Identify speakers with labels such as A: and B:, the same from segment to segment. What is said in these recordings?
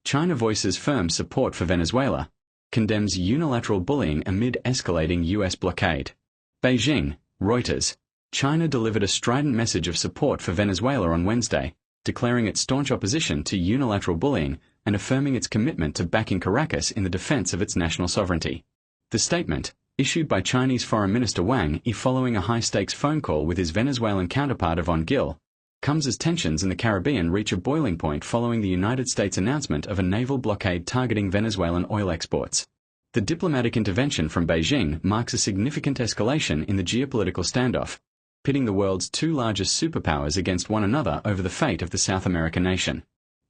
A: China voices firm support for Venezuela, condemns unilateral bullying amid escalating U.S. blockade. Beijing, Reuters. China delivered a strident message of support for Venezuela on Wednesday, declaring its staunch opposition to unilateral bullying and affirming its commitment to backing Caracas in the defense of its national sovereignty. The statement, issued by Chinese Foreign Minister Wang following a high-stakes phone call with his Venezuelan counterpart Yvan Gil, comes as tensions in the Caribbean reach a boiling point following the United States announcement of a naval blockade targeting Venezuelan oil exports. The diplomatic intervention from Beijing marks a significant escalation in the geopolitical standoff, pitting the world's two largest superpowers against one another over the fate of the South American nation.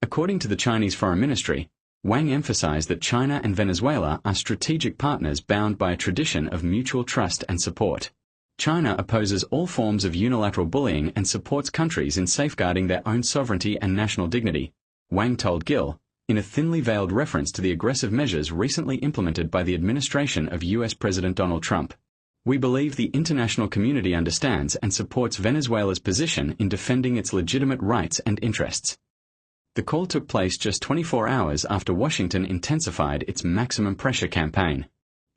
A: According to the Chinese Foreign Ministry, Wang emphasized that China and Venezuela are strategic partners bound by a tradition of mutual trust and support. China opposes all forms of unilateral bullying and supports countries in safeguarding their own sovereignty and national dignity, Wang told Gil, in a thinly veiled reference to the aggressive measures recently implemented by the administration of U.S. President Donald Trump. We believe the international community understands and supports Venezuela's position in defending its legitimate rights and interests. The call took place just 24 hours after Washington intensified its maximum pressure campaign.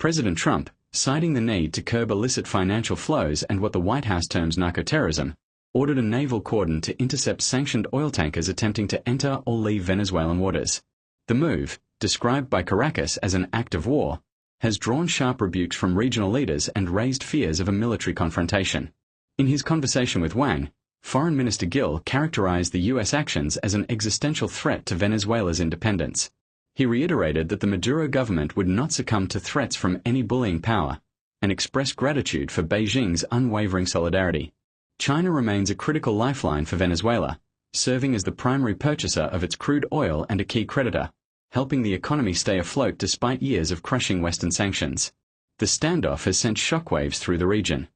A: President Trump, citing the need to curb illicit financial flows and what the White House terms narcoterrorism, ordered a naval cordon to intercept sanctioned oil tankers attempting to enter or leave Venezuelan waters. The move, described by Caracas as an act of war, has drawn sharp rebukes from regional leaders and raised fears of a military confrontation. In his conversation with Wang, Foreign Minister Gil characterized the U.S. actions as an existential threat to Venezuela's independence. He reiterated that the Maduro government would not succumb to threats from any bullying power, and expressed gratitude for Beijing's unwavering solidarity. China remains a critical lifeline for Venezuela, serving as the primary purchaser of its crude oil and a key creditor, helping the economy stay afloat despite years of crushing Western sanctions. The standoff has sent shockwaves through the region.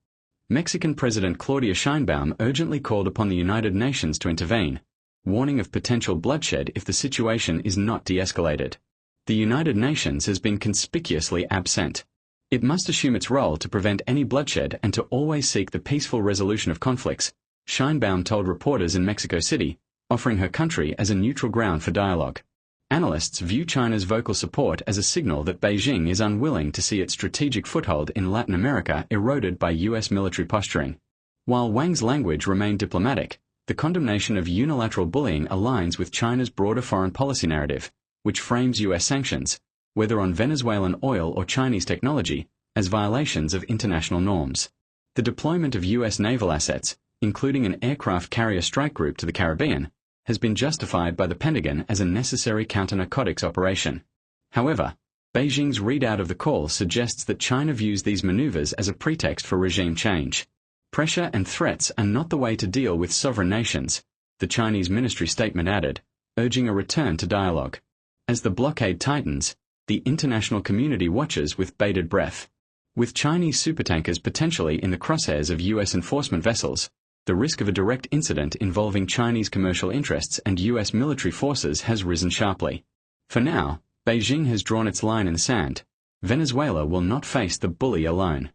A: Mexican President Claudia Sheinbaum urgently called upon the United Nations to intervene, warning of potential bloodshed if the situation is not de-escalated. The United Nations has been conspicuously absent. It must assume its role to prevent any bloodshed and to always seek the peaceful resolution of conflicts, Sheinbaum told reporters in Mexico City, offering her country as a neutral ground for dialogue. Analysts view China's vocal support as a signal that Beijing is unwilling to see its strategic foothold in Latin America eroded by U.S. military posturing. While Wang's language remained diplomatic, the condemnation of unilateral bullying aligns with China's broader foreign policy narrative, which frames U.S. sanctions, whether on Venezuelan oil or Chinese technology, as violations of international norms. The deployment of U.S. naval assets, including an aircraft carrier strike group to the Caribbean, has been justified by the Pentagon as a necessary counter-narcotics operation. However, Beijing's readout of the call suggests that China views these maneuvers as a pretext for regime change. Pressure and threats are not the way to deal with sovereign nations, the Chinese ministry statement added, urging a return to dialogue. As the blockade tightens, the international community watches with bated breath. With Chinese supertankers potentially in the crosshairs of U.S. enforcement vessels, the risk of a direct incident involving Chinese commercial interests and U.S. military forces has risen sharply. For now, Beijing has drawn its line in the sand. Venezuela will not face the bully alone.